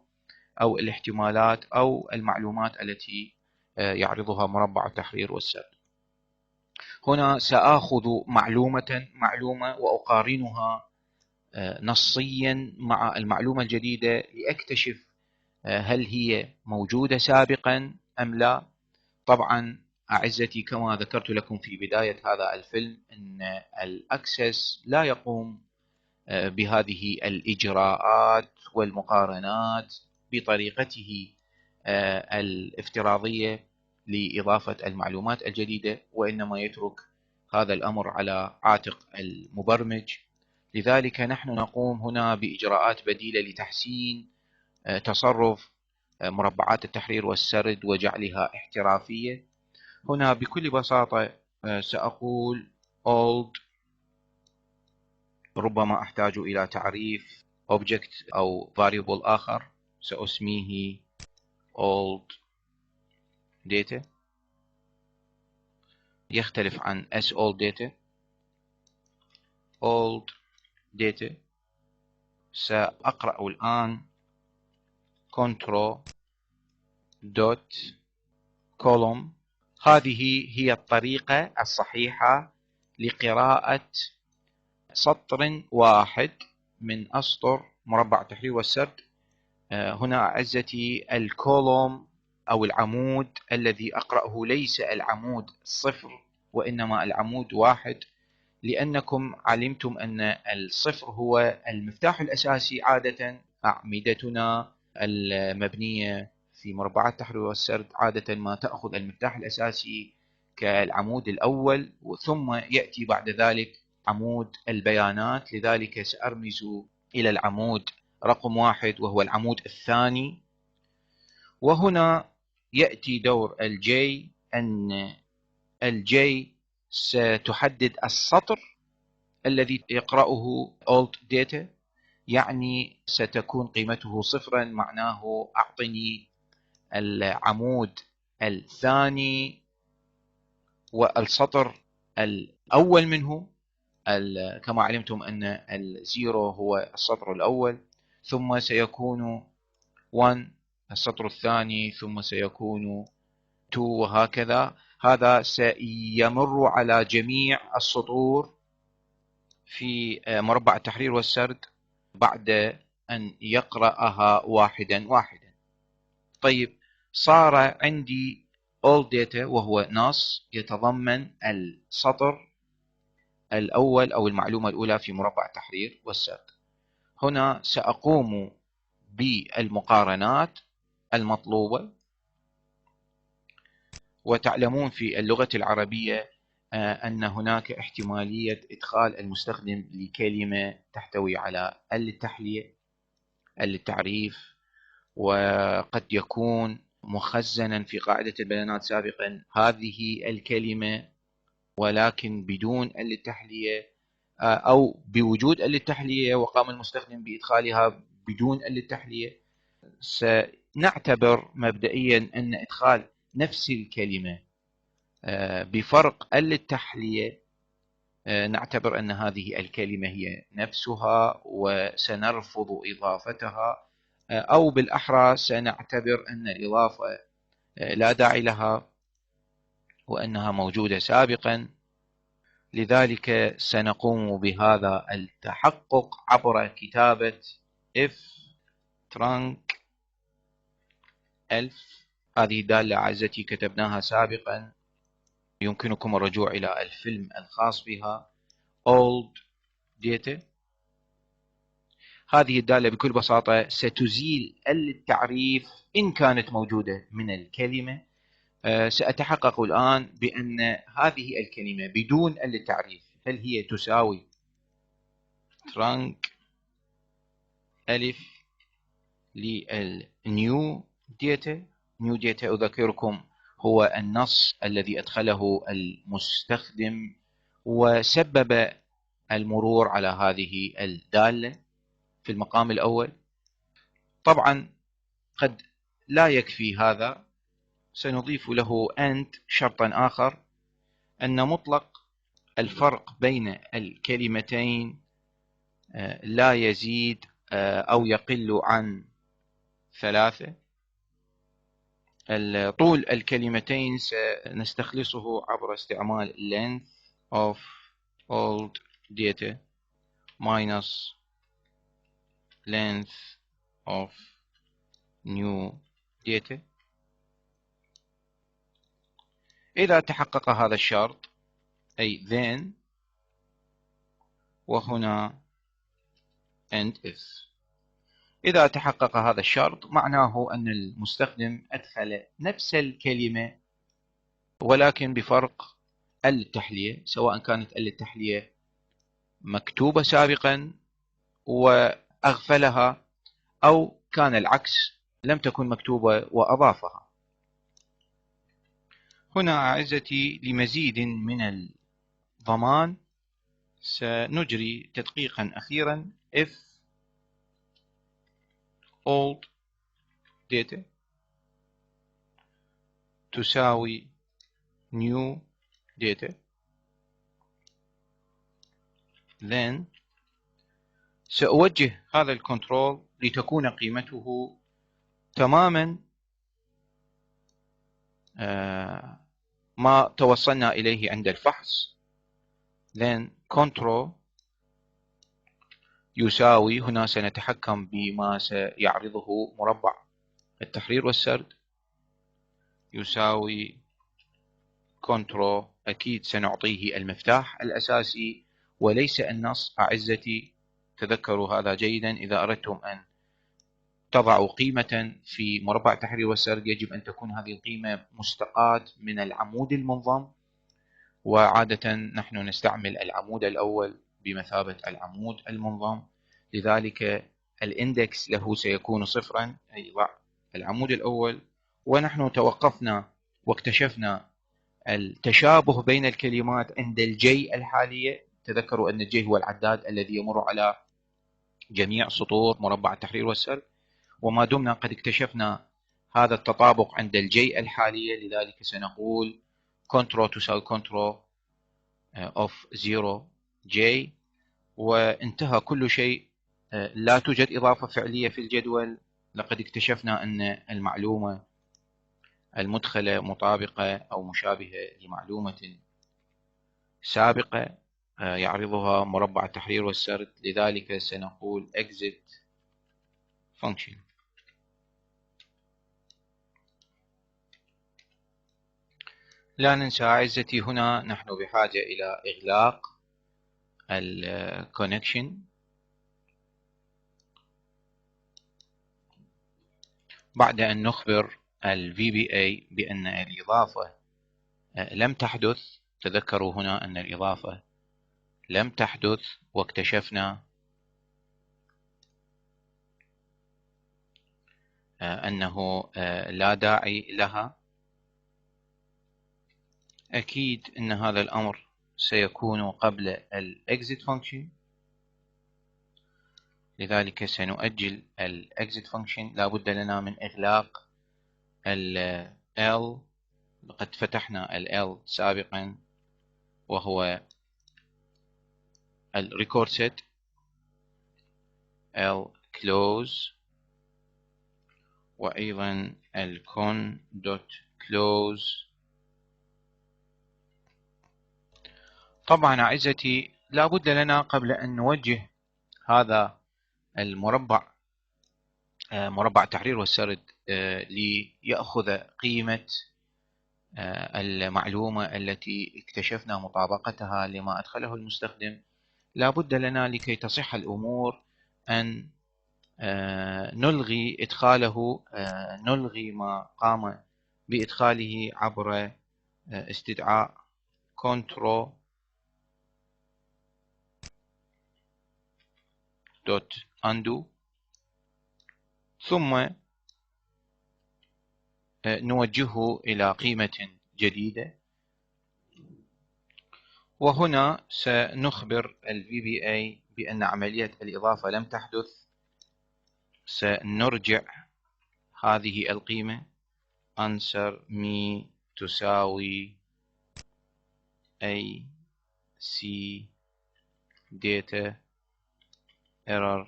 أو الاحتمالات أو المعلومات التي يعرضها مربع التحرير والسرد. هنا سآخذ معلومة وأقارنها نصيا مع المعلومة الجديدة لأكتشف هل هي موجودة سابقا أم لا. طبعا أعزتي، كما ذكرت لكم في بداية هذا الفيلم أن الأكسس لا يقوم بهذه الإجراءات والمقارنات بطريقته الافتراضية لإضافة المعلومات الجديدة، وإنما يترك هذا الأمر على عاتق المبرمج. لذلك نحن نقوم هنا بإجراءات بديلة لتحسين تصرف مربعات التحرير والسرد وجعلها احترافية. هنا بكل بساطة سأقول old، ربما أحتاج إلى تعريف object أو variable آخر، سأسميه old data، يختلف عن s old data. old data سأقرأ الآن control dot column. هذه هي الطريقة الصحيحة لقراءة سطر واحد من أسطر مربع التحرير والسرد. هنا أعزتي الكولوم أو العمود الذي أقرأه ليس العمود 0 وإنما العمود 1، لأنكم علمتم أن 0 هو المفتاح الأساسي. عادة أعمدتنا المبنية في مربعات التحرير والسرد عادة ما تأخذ المفتاح الأساسي كالعمود الأول، ثم يأتي بعد ذلك عمود البيانات. لذلك سأرمز إلى العمود رقم 1 وهو العمود الثاني. وهنا يأتي دور الجي، أن الجي ستحدد السطر الذي يقرأه old data، يعني ستكون قيمته 0، معناه أعطني العمود الثاني والسطر الأول منه. كما علمتم أن الزيرو هو السطر الأول، ثم سيكون 1 السطر الثاني، ثم سيكون 2، وهكذا. هذا سيمر على جميع السطور في مربع التحرير والسرد بعد أن يقرأها واحدا واحدا. طيب، صار عندي all data وهو نص يتضمن السطر الأول أو المعلومة الأولى في مربع التحرير والسرد. هنا سأقوم بالمقارنات المطلوبة. وتعلمون في اللغة العربية أن هناك احتمالية إدخال المستخدم لكلمة تحتوي على ال للتحلية، ال للتعريف، وقد يكون مخزنا في قاعدة البيانات سابقا هذه الكلمة ولكن بدون التحلية، أو بوجود التحلية وقام المستخدم بإدخالها بدون التحلية. سنعتبر مبدئيا أن إدخال نفس الكلمة بفرق التحلية، نعتبر أن هذه الكلمة هي نفسها وسنرفض إضافتها، أو بالأحرى سنعتبر أن الإضافة لا داعي لها وأنها موجودة سابقا. لذلك سنقوم بهذا التحقق عبر كتابة if trunc 1000. هذه الدالة أعزتي كتبناها سابقا، يمكنكم الرجوع إلى الفيلم الخاص بها old data. هذه الدالة بكل بساطة ستزيل التعريف إن كانت موجودة من الكلمة. سأتحقق الآن بأن هذه الكلمة بدون التعريف هل هي تساوي trunc ألف للنيو داتا. نيو داتا أذكركم هو النص الذي أدخله المستخدم وسبب المرور على هذه الدالة في المقام الأول. طبعا قد لا يكفي هذا، سنضيف له AND شرطا آخر أن مطلق الفرق بين الكلمتين لا يزيد أو يقل عن 3. طول الكلمتين سنستخلصه عبر استعمال length of old data minus length of new data. إذا تحقق هذا الشرط أي then وهنا and if. إذا تحقق هذا الشرط معناه أن المستخدم أدخل نفس الكلمة ولكن بفرق التحلية، سواء كانت التحلية مكتوبة سابقا وأغفلها أو كان العكس لم تكن مكتوبة وأضافها. هنا أعزتي لمزيد من الضمان سنجري تدقيقا أخيرا if old data تساوي new data then سأوجه هذا الكنترول لتكون قيمته تماما ما توصلنا إليه عند الفحص. then control يساوي، هنا سنتحكم بما سيعرضه مربع التحرير والسرد، يساوي control أكيد سنعطيه المفتاح الأساسي وليس النص أعزتي. تذكروا هذا جيدا، إذا أردتم أن تضعوا قيمة في مربع التحرير والسرد يجب أن تكون هذه القيمة مستقاة من العمود المنضم، وعادة نحن نستعمل العمود الأول بمثابة العمود المنضم. لذلك الاندكس له سيكون 0، أي ضع العمود الأول. ونحن توقفنا واكتشفنا التشابه بين الكلمات عند الجي الحالية. تذكروا أن الجي هو العداد الذي يمر على جميع سطور مربع التحرير والسرد، وما دمنا قد اكتشفنا هذا التطابق عند الجي الحالية لذلك سنقول control تساوي control of 0j، وانتهى كل شيء. لا توجد إضافة فعلية في الجدول. لقد اكتشفنا أن المعلومة المدخلة مطابقة أو مشابهة لمعلومة سابقة يعرضها مربع التحرير والسرد، لذلك سنقول exit function. لا ننسى أعزتي هنا نحن بحاجة إلى إغلاق الكونكشن. بعد أن نخبر ال VBA بأن الإضافة لم تحدث، تذكروا هنا أن الإضافة لم تحدث واكتشفنا أنه لا داعي لها. أكيد أن هذا الأمر سيكون قبل ال exit function، لذلك سنؤجل ال exit function. لا بد لنا من إغلاق ال L. لقد فتحنا ال L سابقا وهو ال record set L close، وأيضا ال con.close. طبعا أعزتي لا بد لنا قبل أن نوجه هذا المربع مربع التحرير والسرد ليأخذ قيمة المعلومة التي اكتشفنا مطابقتها لما أدخله المستخدم. لا بد لنا لكي تصح الأمور أن نلغي إدخاله، نلغي ما قام بإدخاله عبر استدعاء control.undo، ثم نوجهه إلى قيمة جديدة. وهنا سنخبر ال VBA بأن عملية الإضافة لم تحدث. سنرجع هذه القيمة answer me تساوي AC data error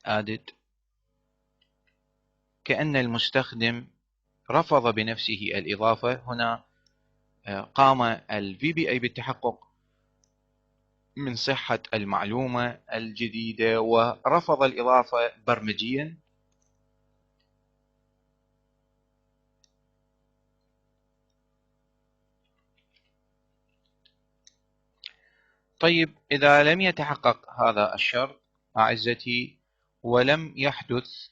added، كأن المستخدم رفض بنفسه الإضافة. هنا قام ال VBA بالتحقق من صحة المعلومة الجديدة ورفض الإضافة برمجيا. طيب، إذا لم يتحقق هذا الشرط أعزتي ولم يحدث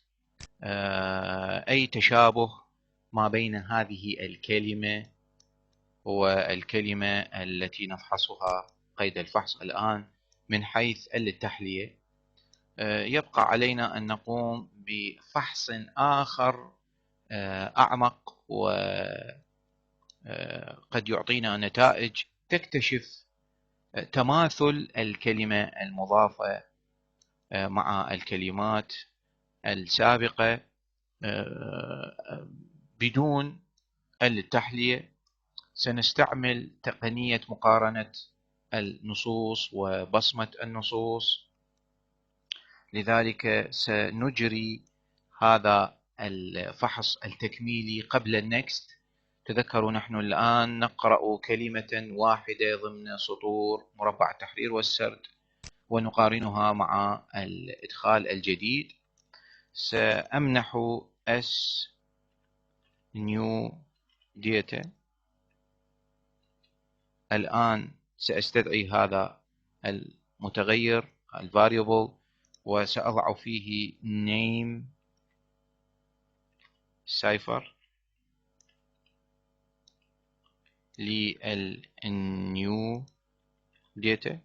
أي تشابه ما بين هذه الكلمة والكلمة التي نفحصها قيد الفحص الآن من حيث التحلية، يبقى علينا أن نقوم بفحص آخر أعمق وقد يعطينا نتائج تكتشف تماثل الكلمة المضافة مع الكلمات السابقة بدون التحلية. سنستعمل تقنية مقارنة النصوص وبصمة النصوص، لذلك سنجري هذا الفحص التكميلي قبل النكست. تذكروا نحن الآن نقرأ كلمة واحدة ضمن سطور مربع التحرير والسرد ونقارنها مع الإدخال الجديد. سأمنح S new data. الآن سأستدعي هذا المتغير الفاريبل وسأضع فيه name cipher للnew data.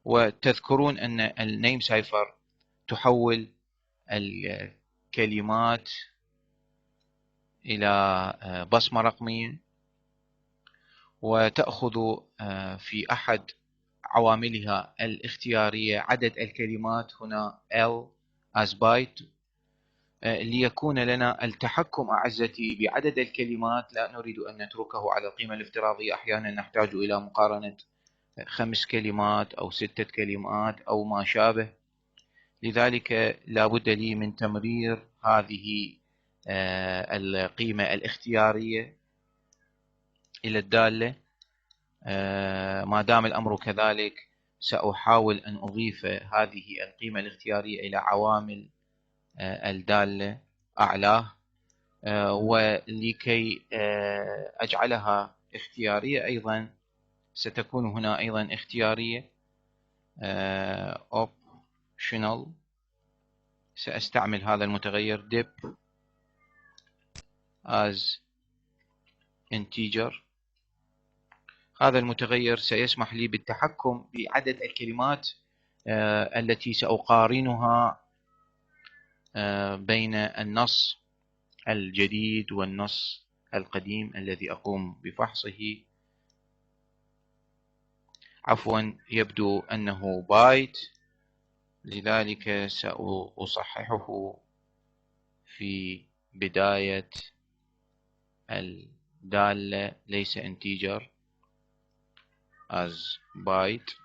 وتذكرون أن النيم سايفر تحول الكلمات إلى بصمة رقمية، وتأخذ في أحد عواملها الاختيارية عدد الكلمات هنا L as byte، ليكون لنا التحكم أعزتي بعدد الكلمات. لا نريد أن نتركه على القيمة الافتراضية، أحيانا نحتاج إلى مقارنة 5 كلمات أو 6 كلمات أو ما شابه. لذلك لا بد لي من تمرير هذه القيمة الاختيارية إلى الدالة. ما دام الأمر كذلك سأحاول أن أضيف هذه القيمة الاختيارية إلى عوامل الدالة أعلاه، ولكي أجعلها اختيارية أيضا ستكون هنا أيضا اختيارية optional. سأستعمل هذا المتغير dep as integer. هذا المتغير سيسمح لي بالتحكم بعدد الكلمات التي سأقارنها بين النص الجديد والنص القديم الذي أقوم بفحصه. عفوا، يبدو أنه بايت، لذلك سأصححه في بداية الدالة، ليس integer as byte.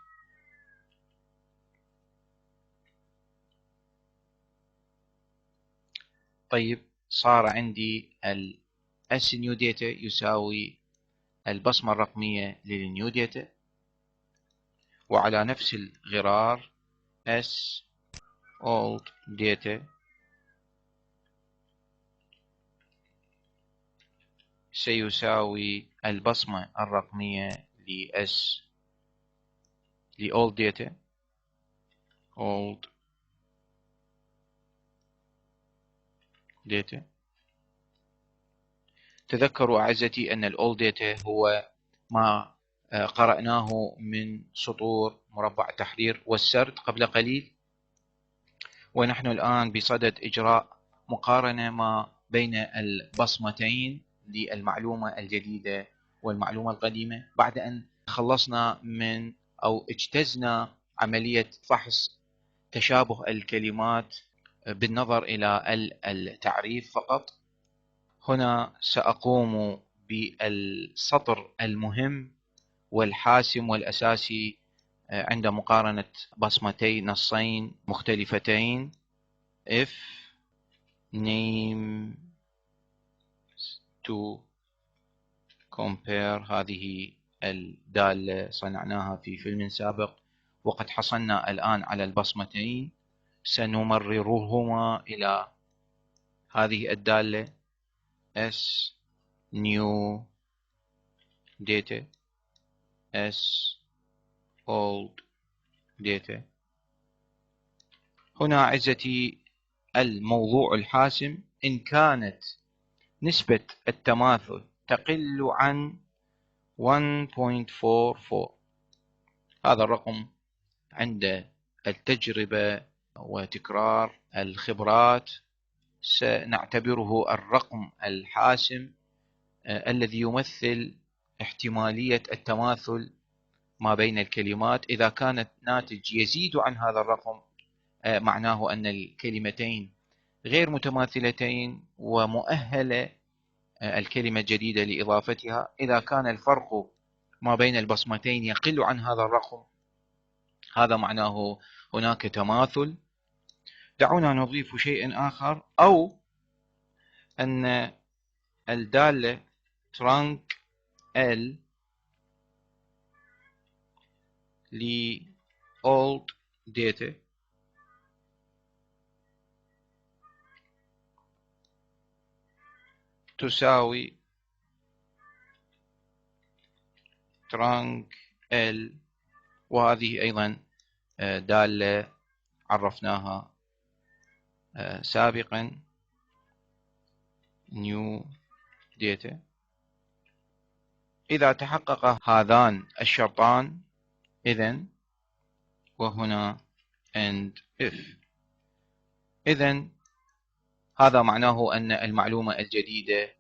طيب، صار عندي s new data يساوي البصمة الرقمية للنيو داتا، وعلى نفس الغرار s old data سيساوي البصمة الرقمية ل old data old data. تذكروا أعزتي أن ال old data هو ما قرأناه من سطور مربع التحرير والسرد قبل قليل، ونحن الآن بصدد إجراء مقارنة ما بين البصمتين للمعلومة الجديدة والمعلومة القديمة، بعد أن خلصنا من أو اجتزنا عملية فحص تشابه الكلمات بالنظر إلى التعريف فقط. هنا سأقوم بالسطر المهم والحاسم والأساسي عند مقارنة بصمتي نصين مختلفتين. if name to compare، هذه الدالة صنعناها في فيلم سابق، وقد حصلنا الآن على البصمتين، سنمررهما إلى هذه الدالة s new data s old data. هنا عزتي الموضوع الحاسم، إن كانت نسبة التماثل تقل عن 1.44، هذا الرقم عند التجربة وتكرار الخبرات سنعتبره الرقم الحاسم الذي يمثل احتمالية التماثل ما بين الكلمات. إذا كانت ناتج يزيد عن هذا الرقم معناه أن الكلمتين غير متماثلتين ومؤهلة الكلمة الجديدة لإضافتها. إذا كان الفرق ما بين البصمتين يقل عن هذا الرقم، هذا معناه هناك تماثل. دعونا نضيف شيء آخر، أو أن الدالة trunc L ل old data تساوي trunc L، وهذه أيضا دالة عرفناها سابقا new data. إذا تحقق هذان الشرطان إذن، وهنا and if، إذن هذا معناه أن المعلومة الجديدة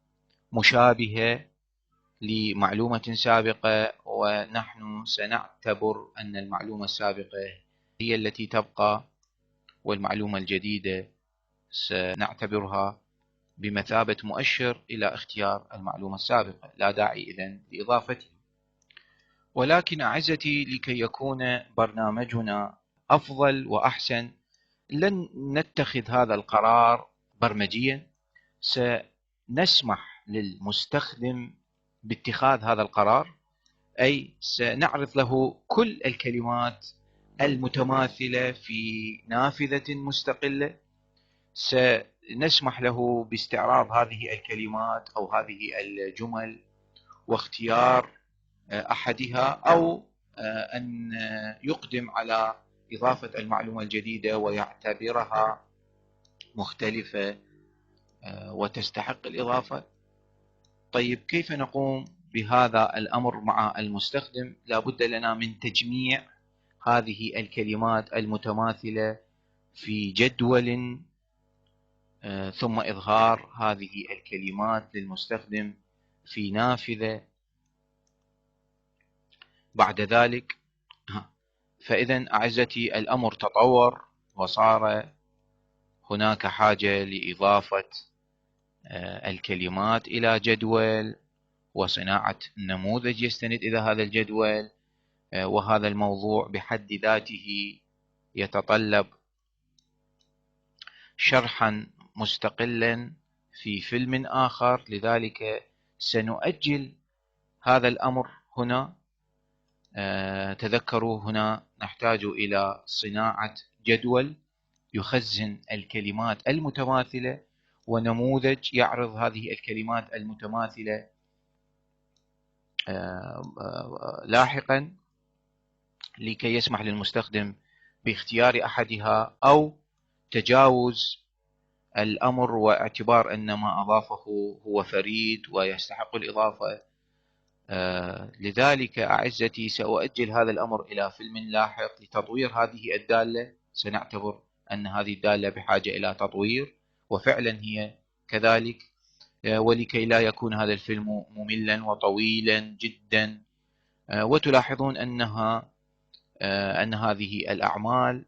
مشابهة لمعلومة سابقة، ونحن سنعتبر أن المعلومة السابقة هي التي تبقى، والمعلومة الجديدة سنعتبرها بمثابة مؤشر إلى اختيار المعلومة السابقة، لا داعي إذن لإضافتها. ولكن أعزتي، لكي يكون برنامجنا أفضل وأحسن، لن نتخذ هذا القرار برمجيا، سنسمح للمستخدم باتخاذ هذا القرار، أي سنعرض له كل الكلمات المتماثلة في نافذة مستقلة، سنسمح له باستعراض هذه الكلمات أو هذه الجمل واختيار أحدها، أو أن يقدم على إضافة المعلومة الجديدة ويعتبرها مختلفة وتستحق الإضافة. طيب، كيف نقوم بهذا الأمر مع المستخدم؟ لا بد لنا من تجميع هذه الكلمات المتماثلة في جدول، ثم إظهار هذه الكلمات للمستخدم في نافذة بعد ذلك. فإذا أعزتي الأمر تطور وصار هناك حاجة لإضافة الكلمات إلى جدول وصناعة نموذج يستند إلى هذا الجدول، وهذا الموضوع بحد ذاته يتطلب شرحا مستقلا في فيلم آخر، لذلك سنؤجل هذا الأمر هنا. تذكروا هنا نحتاج إلى صناعة جدول يخزن الكلمات المتماثلة ونموذج يعرض هذه الكلمات المتماثلة لاحقا، لكي يسمح للمستخدم باختيار أحدها أو تجاوز الأمر واعتبار أن ما أضافه هو فريد ويستحق الإضافة. لذلك أعزتي سأؤجل هذا الأمر إلى فيلم لاحق لتطوير هذه الدالة. سنعتبر أن هذه الدالة بحاجة إلى تطوير، وفعلا هي كذلك، ولكي لا يكون هذا الفيلم مملا وطويلا جدا. وتلاحظون أن هذه الأعمال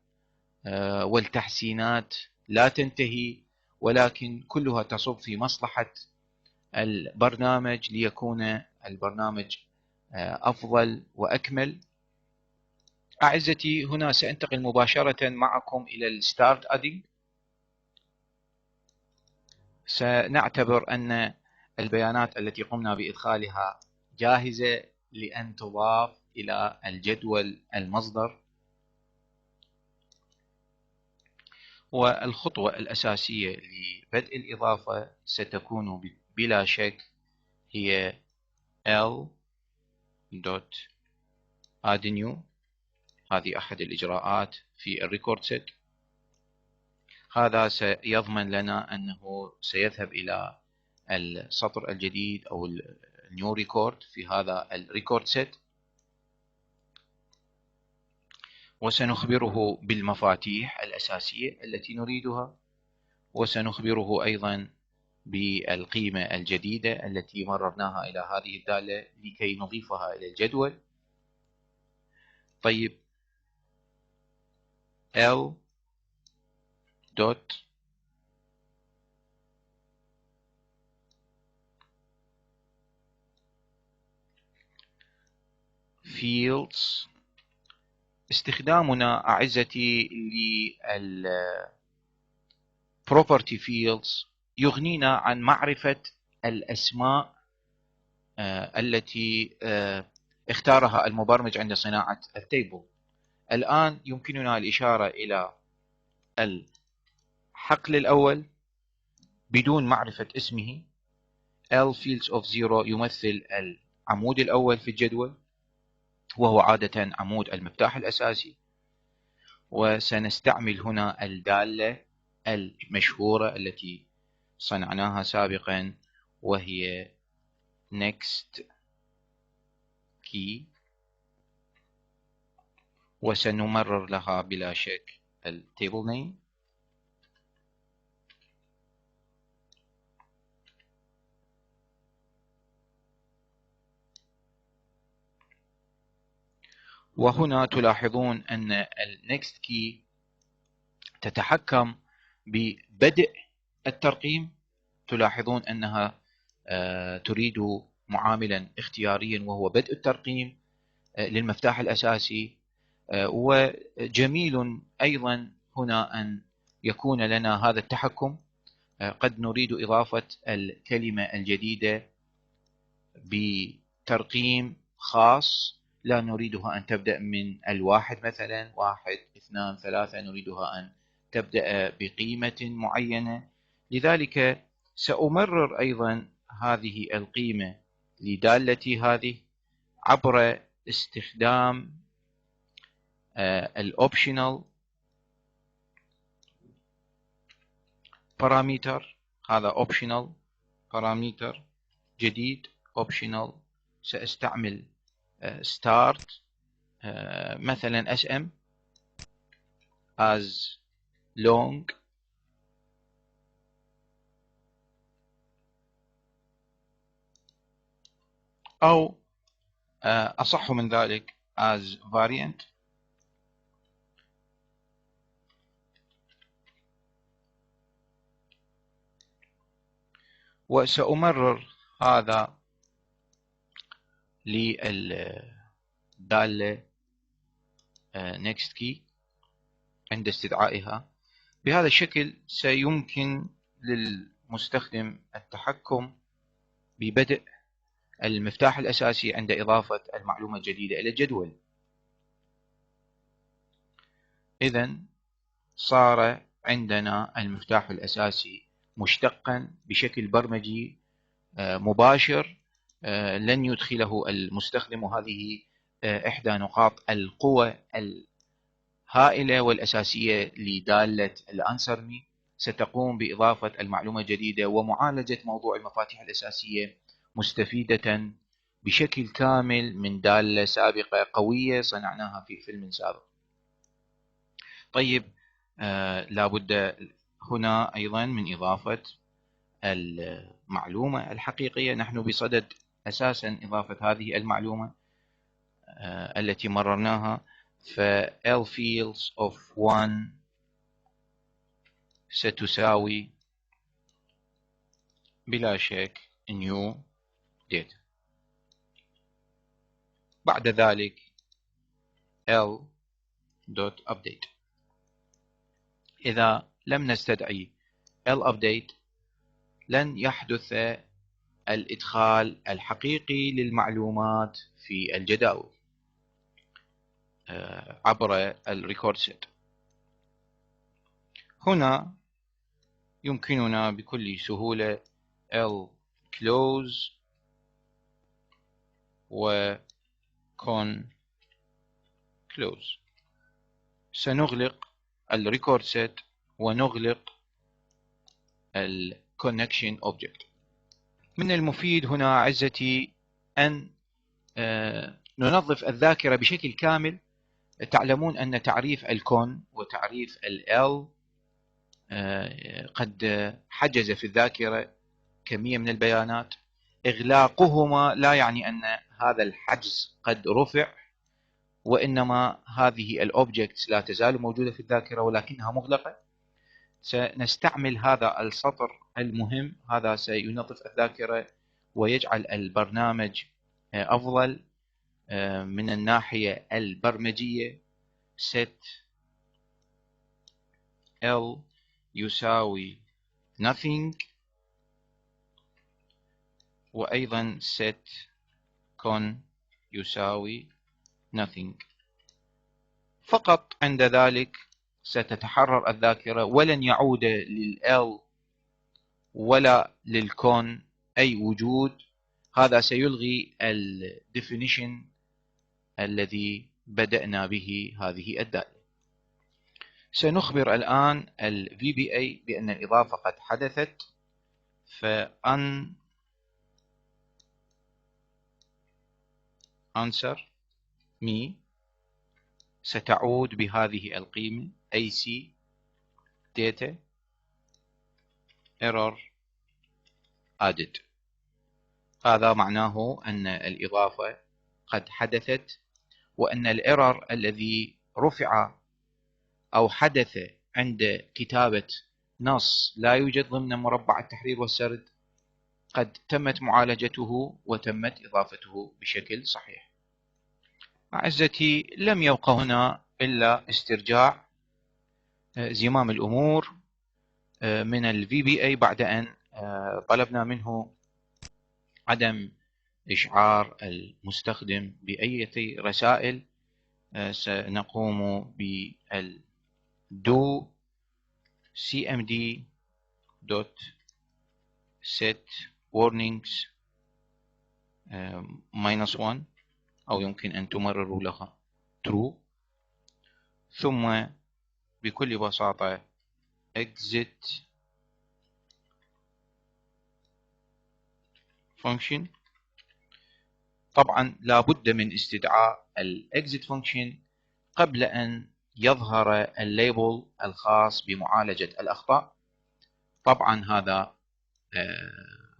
والتحسينات لا تنتهي، ولكن كلها تصب في مصلحة البرنامج ليكون البرنامج أفضل وأكمل. أعزتي هنا سأنتقل مباشرة معكم إلى الستارت أدينج. سنعتبر أن البيانات التي قمنا بإدخالها جاهزة لأن تضاف إلى الجدول المصدر. والخطوة الأساسية لبدء الإضافة ستكون بلا شك هي l.add_new. هذه أحد الإجراءات في الريكورد سيت. هذا سيضمن لنا أنه سيذهب إلى السطر الجديد أو النيو ريكورد في هذا الريكورد سيت، وسنخبره بالمفاتيح الأساسية التي نريدها، وسنخبره أيضا بالقيمة الجديدة التي مررناها إلى هذه الدالة لكي نضيفها إلى الجدول. طيب L dot fields. استخدامنا أعزتي لل property fields يغنينا عن معرفة الأسماء التي اختارها المبرمج عند صناعة التيبل. الآن يمكننا الإشارة إلى الحقل الأول بدون معرفة اسمه. L fields of 0 يمثل العمود الأول في الجدول، وهو عادة عمود المفتاح الأساسي. وسنستعمل هنا الدالة المشهورة التي صنعناها سابقا، وهي next key، وسنمرر لها بلا شك التيبل نيم. وهنا تلاحظون أن الnext key تتحكم ببدء الترقيم. تلاحظون أنها تريد معاملا اختياريا وهو بدء الترقيم للمفتاح الأساسي. وجميل أيضا هنا أن يكون لنا هذا التحكم. قد نريد إضافة الكلمة الجديدة بترقيم خاص، لا نريدها أن تبدأ من الواحد مثلا 1 2 3، نريدها أن تبدأ بقيمة معينة. لذلك سأمرر أيضا هذه القيمة لدالتي هذه عبر استخدام الأوبشنال بارامتر. هذا أوبشنال بارامتر جديد، أوبشنال. سأستعمل start مثلا sm as long أو أصح من ذلك as variant. وسأمرر هذا للدالة next key عند استدعائها. بهذا الشكل سيمكن للمستخدم التحكم ببدء المفتاح الأساسي عند إضافة المعلومة الجديدة إلى الجدول. إذن صار عندنا المفتاح الأساسي مشتقا بشكل برمجي مباشر لن يدخله المستخدم، وهذه إحدى نقاط القوة الهائلة والأساسية لدالة الأنسر مي. ستقوم بإضافة المعلومة الجديدة ومعالجة موضوع المفاتيح الأساسية مستفيدة بشكل كامل من دالة سابقة قوية صنعناها في فيلم سابق. طيب لابد هنا أيضا من إضافة المعلومة الحقيقية. نحن بصدد أساسا إضافة هذه المعلومة التي مررناها. L fields of 1 ستساوي بلا شك new data. بعد ذلك L dot update. إذا لم نستدعي L update لن يحدث الإدخال الحقيقي للمعلومات في الجداول عبر الريكورد سيت. هنا يمكننا بكل سهولة L close و con close. سنغلق الريكورد سيت ونغلق الكونكشن اوبجكت. من المفيد هنا أعزتي أن ننظف الذاكرة بشكل كامل. تعلمون أن تعريف الكون وتعريف ال قد حجز في الذاكرة كمية من البيانات. إغلاقهما لا يعني أن هذا الحجز قد رفع، وإنما هذه الأوبجكتس لا تزال موجودة في الذاكرة ولكنها مغلقة. سنستعمل هذا السطر المهم، هذا سينظف الذاكرة ويجعل البرنامج أفضل من الناحية البرمجية. set L يساوي nothing، وأيضا set con يساوي nothing. فقط عند ذلك ستتحرر الذاكرة ولن يعود للL ولا للكون أي وجود. هذا سيلغي الديفينيشن الذي بدأنا به هذه الدالة. سنخبر الآن ال VBA بأن الإضافة قد حدثت. answer me ستعود بهذه القيمة AC data error added. هذا معناه أن الإضافة قد حدثت، وأن الإيرور الذي رفع أو حدث عند كتابة نص لا يوجد ضمن مربع التحرير والسرد قد تمت معالجته وتمت إضافته بشكل صحيح. أعزتي، لم يبق هنا إلا استرجاع زمام الأمور من ال VBA بعد أن طلبنا منه عدم إشعار المستخدم بأي رسائل. سنقوم بال do cmd dot set warnings -1، أو يمكن أن تمرروا لها true، ثم بكل بساطة exit function طبعا لا بد من استدعاء الexit function قبل أن يظهر الليبل الخاص بمعالجة الأخطاء. طبعا هذا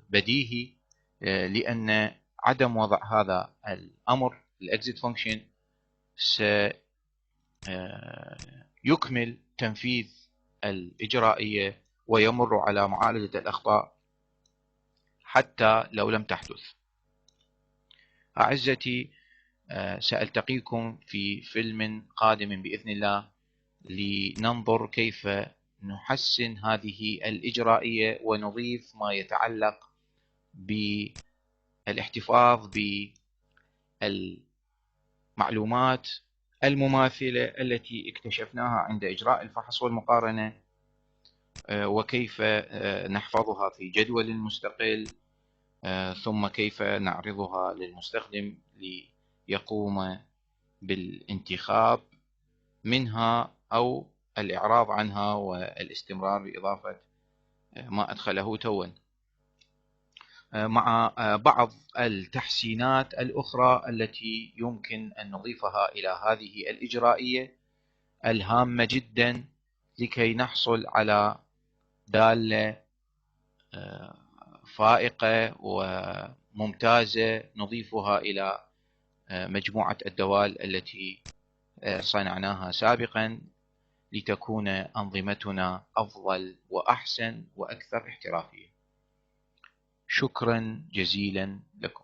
بديهي، لأن عدم وضع هذا الأمر الexit function سيكمل تنفيذ الإجرائية ويمر على معالجة الأخطاء حتى لو لم تحدث. أعزتي، سألتقيكم في فيلم قادم بإذن الله لننظر كيف نحسن هذه الإجرائية ونضيف ما يتعلق بالاحتفاظ بالمعلومات المماثلة التي اكتشفناها عند إجراء الفحص والمقارنة، وكيف نحفظها في جدول مستقل، ثم كيف نعرضها للمستخدم ليقوم بالانتخاب منها أو الإعراض عنها والاستمرار بإضافة ما أدخله توا، مع بعض التحسينات الأخرى التي يمكن أن نضيفها إلى هذه الإجرائية الهامة جدا لكي نحصل على دالة فائقة وممتازة نضيفها إلى مجموعة الدوال التي صنعناها سابقا لتكون أنظمتنا أفضل وأحسن وأكثر احترافية. شكرا جزيلا لكم.